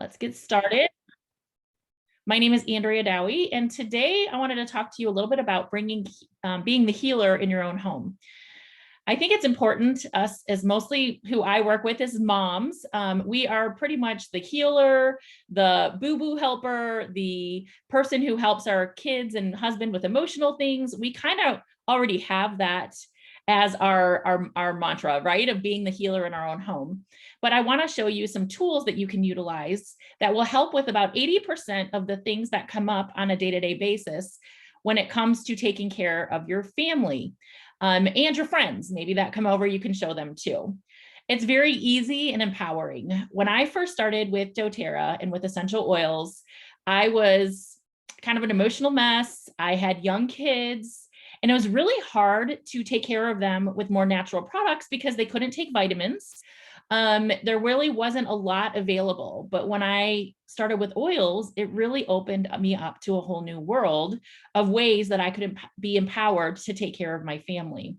Let's get started. My name is Andrea Dowie, and today I wanted to talk to you a little bit about being the healer in your own home. I think it's important, us as mostly who I work with as moms, we are pretty much the healer, the boo-boo helper, the person who helps our kids and husband with emotional things. We kind of already have that as our mantra, right? Of being the healer in our own home. But I want to show you some tools that you can utilize that will help with about 80% of the things that come up on a day-to-day basis when it comes to taking care of your family. And your friends, maybe that come over, you can show them too. It's very easy and empowering. When I first started with doTERRA and with essential oils, I was kind of an emotional mess. I had young kids, and it was really hard to take care of them with more natural products because they couldn't take vitamins. There really wasn't a lot available, but when I started with oils, it really opened me up to a whole new world of ways that I could be empowered to take care of my family.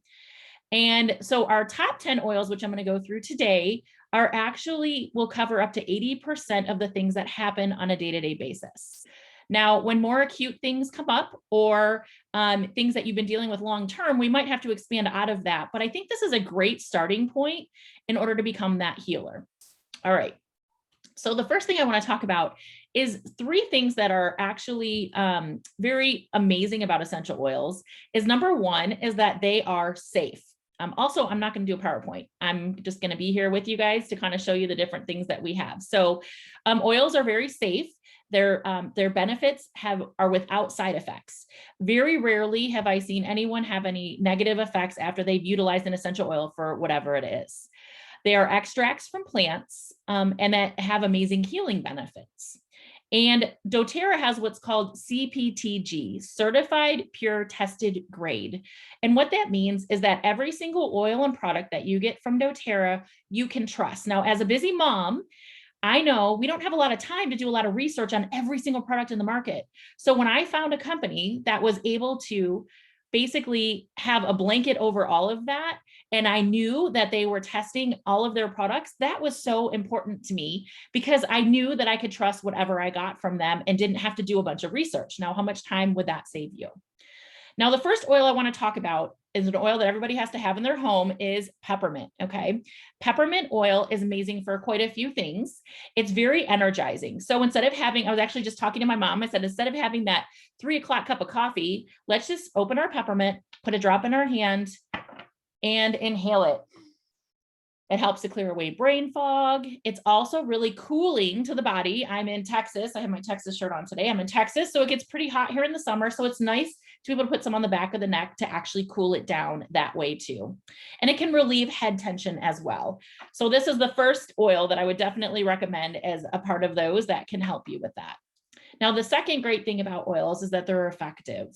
And so our top 10 oils, which I'm going to go through today, will cover up to 80% of the things that happen on a day-to-day basis. Now, when more acute things come up or things that you've been dealing with long-term, we might have to expand out of that. But I think this is a great starting point in order to become that healer. All right. So the first thing I want to talk about is 3 things that are actually very amazing about essential oils. Number 1 is that they are safe. Also, I'm not going to do a PowerPoint. I'm just going to be here with you guys to kind of show you the different things that we have. So oils are very safe. Their benefits are without side effects. Very rarely have I seen anyone have any negative effects after they've utilized an essential oil for whatever it is. They are extracts from plants and that have amazing healing benefits. And doTERRA has what's called CPTG, Certified Pure Tested Grade. And what that means is that every single oil and product that you get from doTERRA, you can trust. Now, as a busy mom, I know we don't have a lot of time to do a lot of research on every single product in the market. So when I found a company that was able to basically have a blanket over all of that, and I knew that they were testing all of their products, that was so important to me because I knew that I could trust whatever I got from them and didn't have to do a bunch of research. Now, how much time would that save you? Now, the first oil I want to talk about is an oil that everybody has to have in their home is peppermint, okay? Peppermint oil is amazing for quite a few things. It's very energizing. So instead of having, I was actually just talking to my mom, I said, instead of having that 3 o'clock cup of coffee, let's just open our peppermint, put a drop in our hand, and inhale it. It helps to clear away brain fog. It's also really cooling to the body. I'm in Texas. I have my Texas shirt on today. I'm in Texas, so it gets pretty hot here in the summer. So it's nice to be able to put some on the back of the neck to actually cool it down that way too. And it can relieve head tension as well. So this is the first oil that I would definitely recommend as a part of those that can help you with that. Now, the second great thing about oils is that they're effective.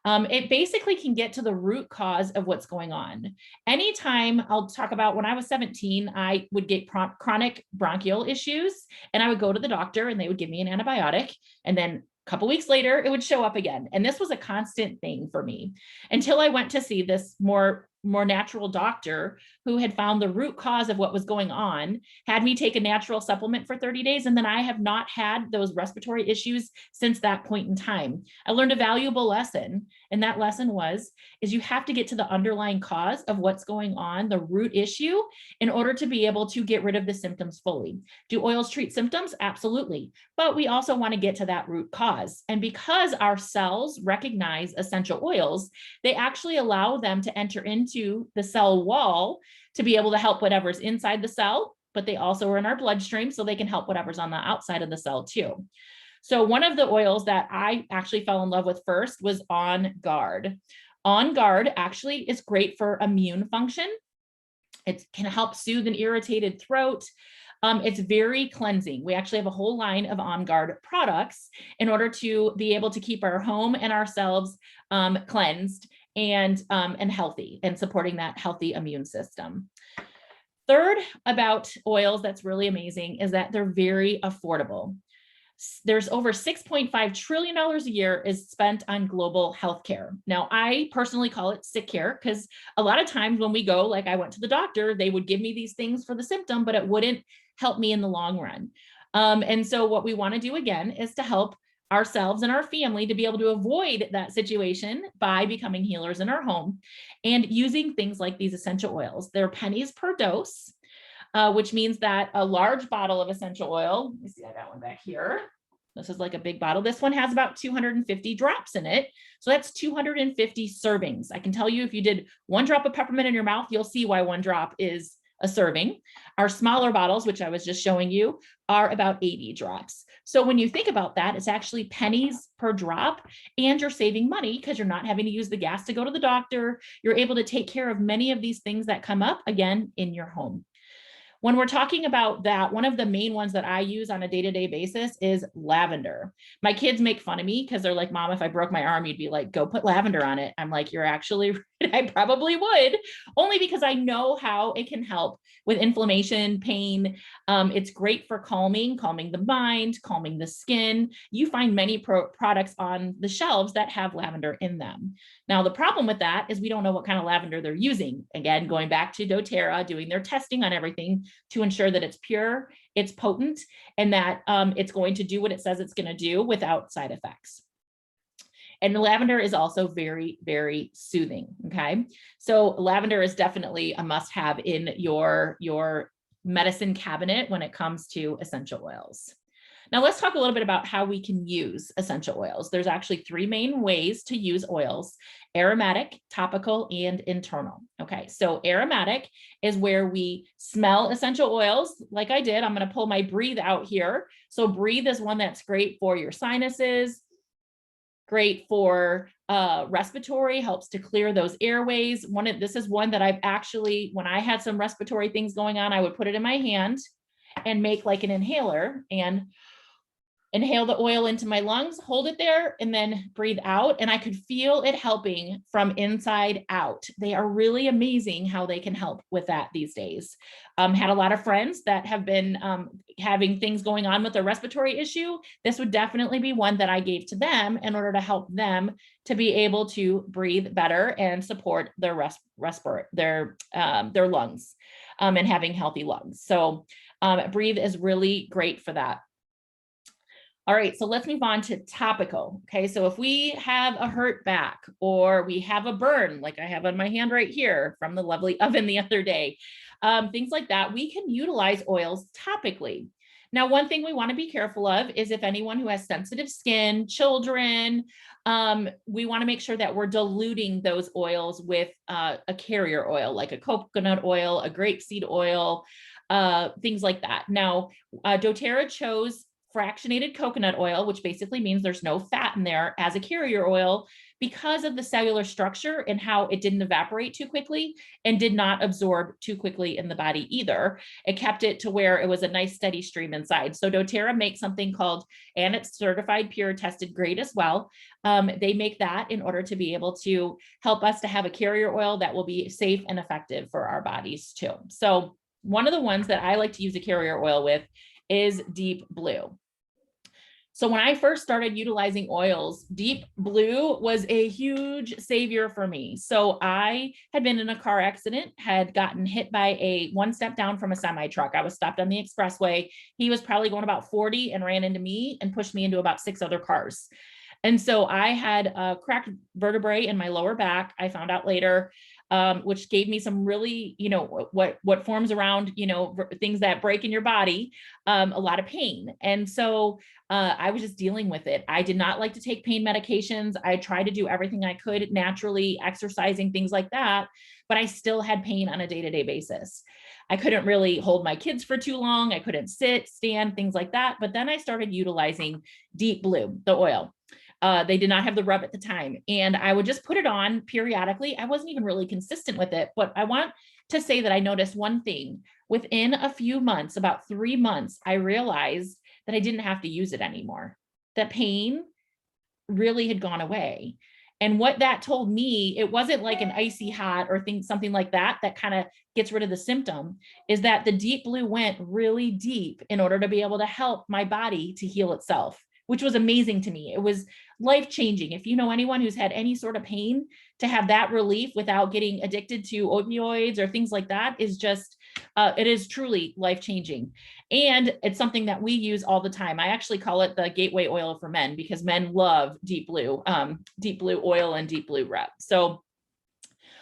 It basically can get to the root cause of what's going on. Anytime I'll talk about when I was 17, I would get chronic bronchial issues and I would go to the doctor and they would give me an antibiotic. And then a couple weeks later, it would show up again. And this was a constant thing for me until I went to see this more natural doctor who had found the root cause of what was going on, had me take a natural supplement for 30 days. And then I have not had those respiratory issues since that point in time. I learned a valuable lesson. And that lesson is you have to get to the underlying cause of what's going on, the root issue, in order to be able to get rid of the symptoms fully. Do oils treat symptoms? Absolutely. But we also want to get to that root cause. And because our cells recognize essential oils, they actually allow them to enter into the cell wall to be able to help whatever's inside the cell, but they also are in our bloodstream, so they can help whatever's on the outside of the cell too. So one of the oils that I actually fell in love with first was Onguard. Onguard actually is great for immune function. It can help soothe an irritated throat. It's very cleansing. We actually have a whole line of Onguard products in order to be able to keep our home and ourselves cleansed and healthy and supporting that healthy immune system. Third about oils that's really amazing is that they're very affordable. There's over $6.5 trillion a year is spent on global healthcare. Now, I personally call it sick care because a lot of times when we go, like I went to the doctor, they would give me these things for the symptom, but it wouldn't help me in the long run. And so what we want to do again is to help ourselves and our family to be able to avoid that situation by becoming healers in our home and using things like these essential oils. They're pennies per dose, which means that a large bottle of essential oil, let me see, I got one back here. This is like a big bottle. This one has about 250 drops in it. So that's 250 servings. I can tell you if you did 1 drop of peppermint in your mouth, you'll see why 1 drop is a serving. Our smaller bottles, which I was just showing you, are about 80 drops. So when you think about that, it's actually pennies per drop, and you're saving money because you're not having to use the gas to go to the doctor. You're able to take care of many of these things that come up again in your home. When we're talking about that, one of the main ones that I use on a day-to-day basis is lavender. My kids make fun of me because they're like, Mom, if I broke my arm, you'd be like, go put lavender on it. I'm like, you're actually right. I probably would, only because I know how it can help with inflammation, pain. It's great for calming the mind, calming the skin. You find many products on the shelves that have lavender in them. Now, the problem with that is we don't know what kind of lavender they're using. Again, going back to doTERRA, doing their testing on everything to ensure that it's pure, it's potent, and that it's going to do what it says it's going to do without side effects. And the lavender is also very, very soothing. Okay. So lavender is definitely a must have in your medicine cabinet when it comes to essential oils. Now let's talk a little bit about how we can use essential oils. There's actually 3 main ways to use oils: aromatic, topical, and internal. Okay, so aromatic is where we smell essential oils like I did. I'm going to pull my Breathe out here. So Breathe is one that's great for your sinuses, great for respiratory, helps to clear those airways. This is one that I've actually, when I had some respiratory things going on, I would put it in my hand and make like an inhaler and inhale the oil into my lungs, hold it there, and then breathe out. And I could feel it helping from inside out. They are really amazing how they can help with that these days. Had a lot of friends that have been having things going on with their respiratory issue. This would definitely be one that I gave to them in order to help them to be able to breathe better and support their their lungs and having healthy lungs. So Breathe is really great for that. All right, so let's move on to topical. Okay, so if we have a hurt back or we have a burn, like I have on my hand right here from the lovely oven the other day, things like that, we can utilize oils topically. Now, one thing we want to be careful of is if anyone who has sensitive skin, children, we want to make sure that we're diluting those oils with a carrier oil, like a coconut oil, a grapeseed oil, things like that. Now, doTERRA chose fractionated coconut oil, which basically means there's no fat in there, as a carrier oil because of the cellular structure and how it didn't evaporate too quickly and did not absorb too quickly in the body either. It kept it to where it was a nice steady stream inside. So doTERRA makes something called, and it's certified pure, tested grade as well. They make that in order to be able to help us to have a carrier oil that will be safe and effective for our bodies too. So one of the ones that I like to use a carrier oil with is Deep Blue. So when I first started utilizing oils, Deep Blue was a huge savior for me. So I had been in a car accident, had gotten hit by one step down from a semi truck. I was stopped on the expressway. He was probably going about 40 and ran into me and pushed me into about 6 other cars. And so I had a cracked vertebrae in my lower back. I found out later, which gave me some really, what forms around, things that break in your body, a lot of pain. And so I was just dealing with it. I did not like to take pain medications. I tried to do everything I could naturally, exercising, things like that, but I still had pain on a day-to-day basis. I couldn't really hold my kids for too long. I couldn't sit, stand, things like that. But then I started utilizing Deep Blue, the oil. They did not have the rub at the time. And I would just put it on periodically. I wasn't even really consistent with it, but I want to say that I noticed one thing. Within a few months, about 3 months, I realized that I didn't have to use it anymore. That pain really had gone away. And what that told me, it wasn't like an icy hot or something like that kind of gets rid of the symptom, is that the Deep Blue went really deep in order to be able to help my body to heal itself, which was amazing to me. It was life-changing. If you know anyone who's had any sort of pain, to have that relief without getting addicted to opioids or things like that is just It is truly life-changing. And it's something that we use all the time. I actually call it the gateway oil for men because men love deep blue oil and deep blue rub. So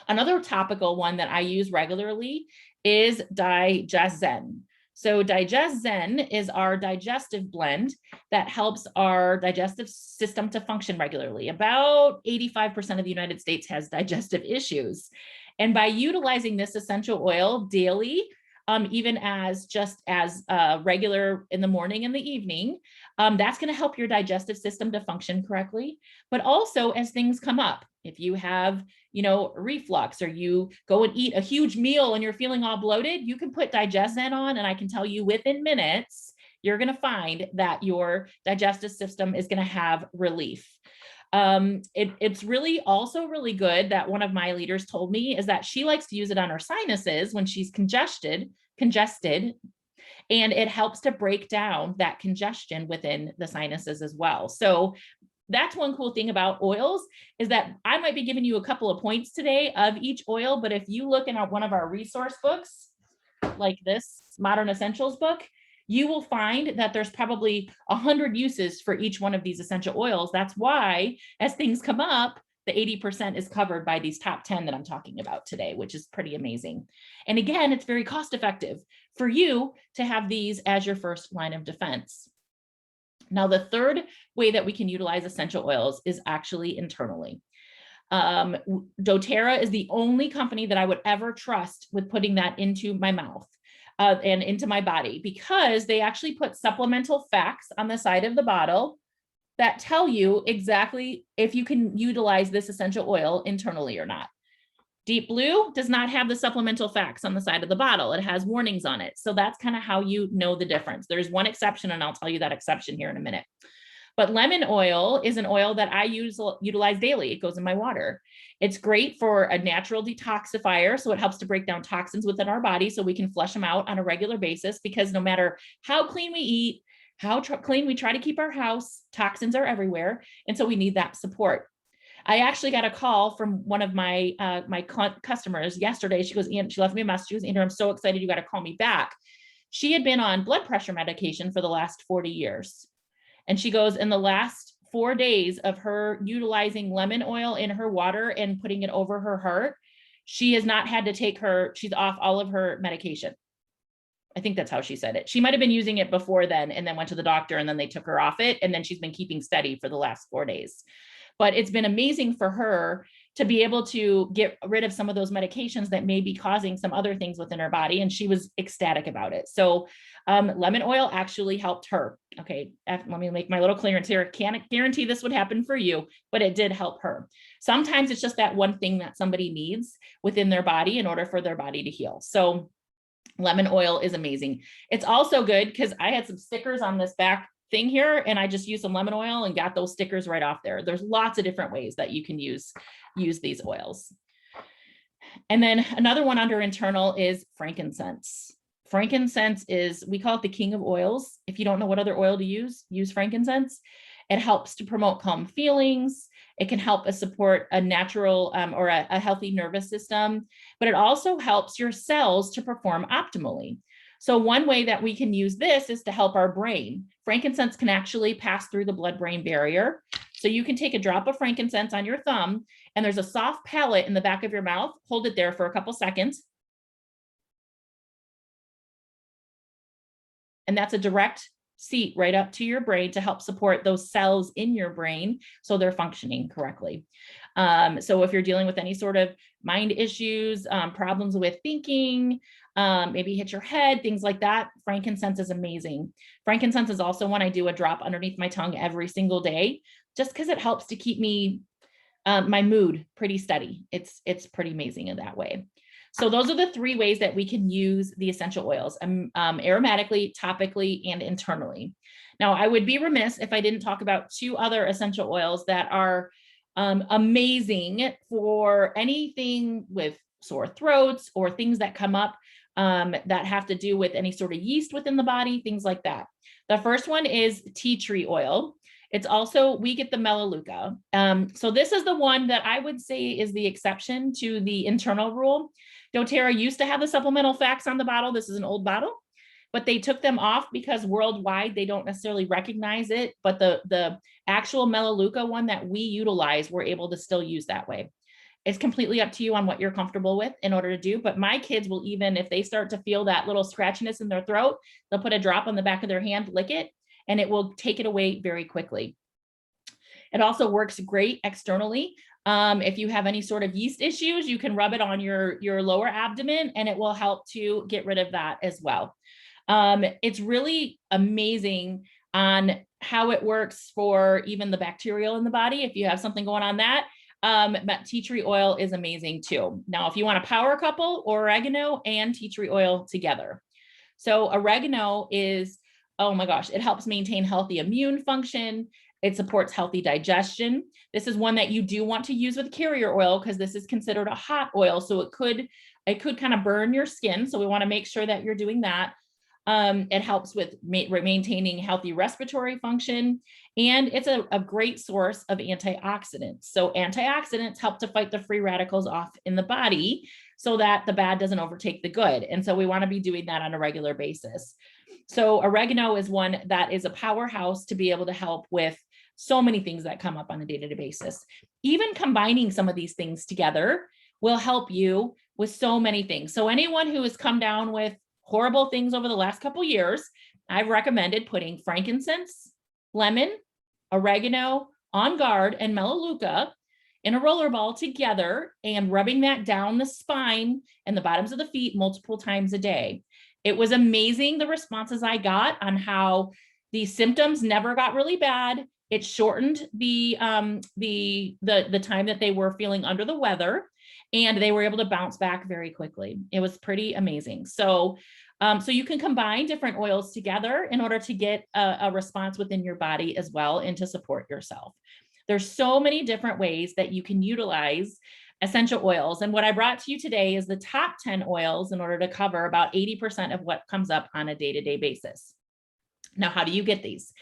another topical one that I use regularly is Digestzen. So Digestzen is our digestive blend that helps our digestive system to function regularly. About 85% of the United States has digestive issues. And by utilizing this essential oil daily, even as just as regular in the morning and the evening, that's going to help your digestive system to function correctly. But also as things come up, if you have, reflux, or you go and eat a huge meal and you're feeling all bloated, you can put Digestzen on, and I can tell you within minutes, you're going to find that your digestive system is going to have relief. It's really also really good that one of my leaders told me is that she likes to use it on her sinuses when she's congested, and it helps to break down that congestion within the sinuses as well. So that's one cool thing about oils, is that I might be giving you a couple of points today of each oil, but if you look in one of our resource books, like this Modern Essentials book, you will find that there's probably 100 uses for each one of these essential oils. That's why as things come up, the 80% is covered by these top 10 that I'm talking about today, which is pretty amazing. And again, it's very cost effective for you to have these as your first line of defense. Now, the third way that we can utilize essential oils is actually internally. doTERRA is the only company that I would ever trust with putting that into my mouth and into my body, because they actually put supplemental facts on the side of the bottle that tell you exactly if you can utilize this essential oil internally or not. Deep Blue does not have the supplemental facts on the side of the bottle. It has warnings on it. So that's kind of how you know the difference. There's one exception, and I'll tell you that exception here in a minute. But lemon oil is an oil that I utilize daily. It goes in my water. It's great for a natural detoxifier. So it helps to break down toxins within our body so we can flush them out on a regular basis, because no matter how clean we eat, how clean we try to keep our house, toxins are everywhere. And so we need that support. I actually got a call from one of my customers yesterday. She left me a message. She goes, Andrew, I'm so excited you got to call me back. She had been on blood pressure medication for the last 40 years. And she goes, in the last 4 days of her utilizing lemon oil in her water and putting it over her heart, she has not had to she's off all of her medication. I think that's how she said it. She might've been using it before then and then went to the doctor and then they took her off it. And then she's been keeping steady for the last 4 days. But it's been amazing for her to be able to get rid of some of those medications that may be causing some other things within her body. And she was ecstatic about it. So lemon oil actually helped her. Okay, let me make my little clearance here. Can't guarantee this would happen for you, but it did help her. Sometimes it's just that one thing that somebody needs within their body in order for their body to heal. So lemon oil is amazing. It's also good because I had some stickers on this back thing here, and I just used some lemon oil and got those stickers right off there. There's lots of different ways that you can use these oils. And then another one under internal is frankincense. Frankincense is, we call it the king of oils. If you don't know what other oil to use frankincense. It helps to promote calm feelings. It can help us support a natural or a healthy nervous system, but it also helps your cells to perform optimally. So one way that we can use this is to help our brain. Frankincense can actually pass through the blood-brain barrier. So you can take a drop of frankincense on your thumb, and there's a soft palate in the back of your mouth. Hold it there for a couple seconds. And that's a direct seat right up to your brain to help support those cells in your brain so they're functioning correctly. So if you're dealing with any sort of mind issues, problems with thinking, maybe hit your head, things like that, frankincense is amazing. Frankincense is also one I do a drop underneath my tongue every single day, just because it helps to keep me, my mood pretty steady. It's pretty amazing in that way. So those are the 3 ways that we can use the essential oils, aromatically, topically, and internally. Now, I would be remiss if I didn't talk about 2 other essential oils that are amazing for anything with sore throats or things that come up that have to do with any sort of yeast within the body, things like that. The first one is tea tree oil. It's also, we get the melaleuca. So this is the one that I would say is the exception to the internal rule, doTERRA used to have the supplemental facts on the bottle. This is an old bottle, but they took them off because worldwide they don't necessarily recognize it. But the actual Melaleuca one that we utilize, we're able to still use that way. It's completely up to you on what you're comfortable with in order to do. But my kids will, even if they start to feel that little scratchiness in their throat, they'll put a drop on the back of their hand, lick it, and it will take it away very quickly. It also works great externally. If you have any sort of yeast issues, you can rub it on your lower abdomen and it will help to get rid of that as well. It's really amazing on how it works for even the bacterial in the body. If you have something going on that, tea tree oil is amazing too. Now, if you want a power couple, oregano and tea tree oil together. So oregano is, oh my gosh, it helps maintain healthy immune function. It supports healthy digestion. This is one that you do want to use with carrier oil because this is considered a hot oil. So it could kind of burn your skin. So we want to make sure that you're doing that. It helps with maintaining healthy respiratory function, and it's a great source of antioxidants. So antioxidants help to fight the free radicals off in the body so that the bad doesn't overtake the good. And so we want to be doing that on a regular basis. So oregano is one that is a powerhouse to be able to help with so many things that come up on a day-to-day basis. Even combining some of these things together will help you with so many things. So anyone who has come down with horrible things over the last couple of years, I've recommended putting frankincense, lemon, oregano, Onguard, and Melaleuca in a roller ball together and rubbing that down the spine and the bottoms of the feet multiple times a day. It was amazing the responses I got on how the symptoms never got really bad. It shortened the time that they were feeling under the weather, and they were able to bounce back very quickly. It was pretty amazing. So you can combine different oils together in order to get a response within your body as well and to support yourself. There's so many different ways that you can utilize essential oils. And what I brought to you today is the top 10 oils in order to cover about 80% of what comes up on a day-to-day basis. Now, how do you get these?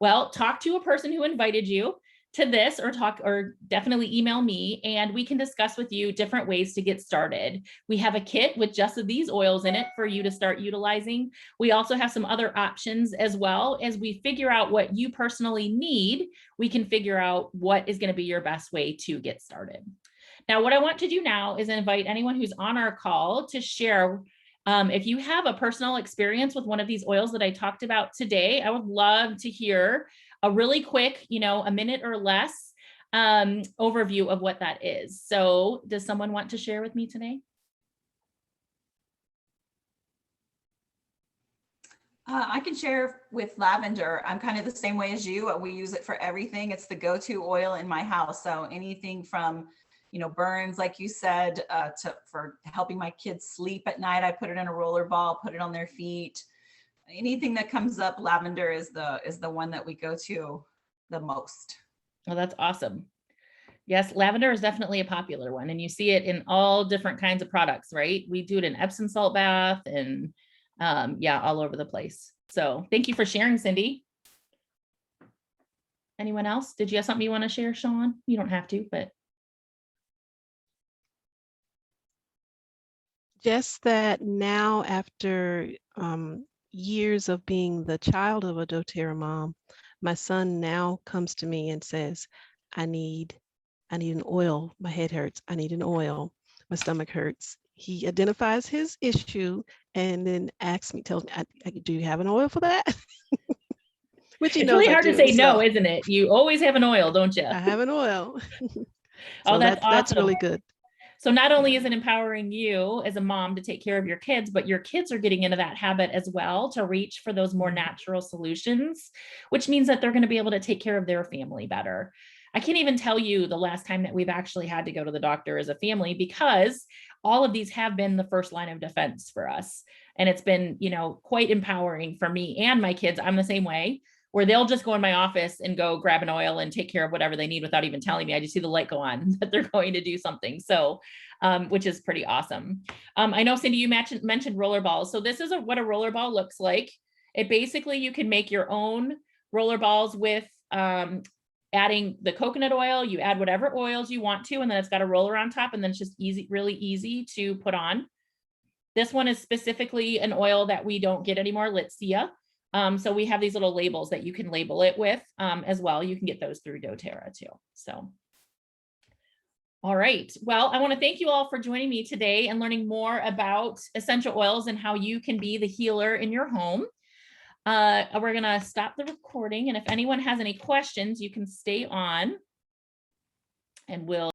Well, talk to a person who invited you to this, or definitely email me and we can discuss with you different ways to get started. We have a kit with just these oils in it for you to start utilizing. We also have some other options as well. As we figure out what you personally need, we can figure out what is going to be your best way to get started. Now, what I want to do now is invite anyone who's on our call to share. If you have a personal experience with one of these oils that I talked about today, I would love to hear a really quick, a minute or less overview of what that is. So does someone want to share with me today? I can share with lavender. I'm kind of the same way as you. We use it for everything. It's the go-to oil in my house. So anything from burns, like you said, for helping my kids sleep at night, I put it in a roller ball, put it on their feet. Anything that comes up, lavender is the one that we go to the most. Well, that's awesome. Yes, lavender is definitely a popular one, and you see it in all different kinds of products, right? We do it in Epsom salt bath and all over the place. So thank you for sharing, Cindy. Anyone else? Did you have something you want to share, Sean? You don't have to, but. Just that now, after years of being the child of a doTERRA mom, my son now comes to me and says, I need an oil. My head hurts. I need an oil. My stomach hurts. He identifies his issue and then asks me, tells me, do you have an oil for that? Which it's really hard to say no, isn't it? You always have an oil, don't you? I have an oil. Oh, that's awesome. That's really good. So not only is it empowering you as a mom to take care of your kids, but your kids are getting into that habit as well to reach for those more natural solutions, which means that they're going to be able to take care of their family better. I can't even tell you the last time that we've actually had to go to the doctor as a family, because all of these have been the first line of defense for us. And it's been, quite empowering for me and my kids. I'm the same way, where they'll just go in my office and go grab an oil and take care of whatever they need without even telling me. I just see the light go on that they're going to do something. So, which is pretty awesome. I know, Cindy, you mentioned roller balls. So this is what a roller ball looks like. It basically, you can make your own roller balls with adding the coconut oil, you add whatever oils you want to, and then it's got a roller on top, and then it's just easy, really easy to put on. This one is specifically an oil that we don't get anymore, Litsia. So we have these little labels that you can label it with as well. You can get those through doTERRA too. So, all right. Well, I want to thank you all for joining me today and learning more about essential oils and how you can be the healer in your home. We're going to stop the recording. And if anyone has any questions, you can stay on and we'll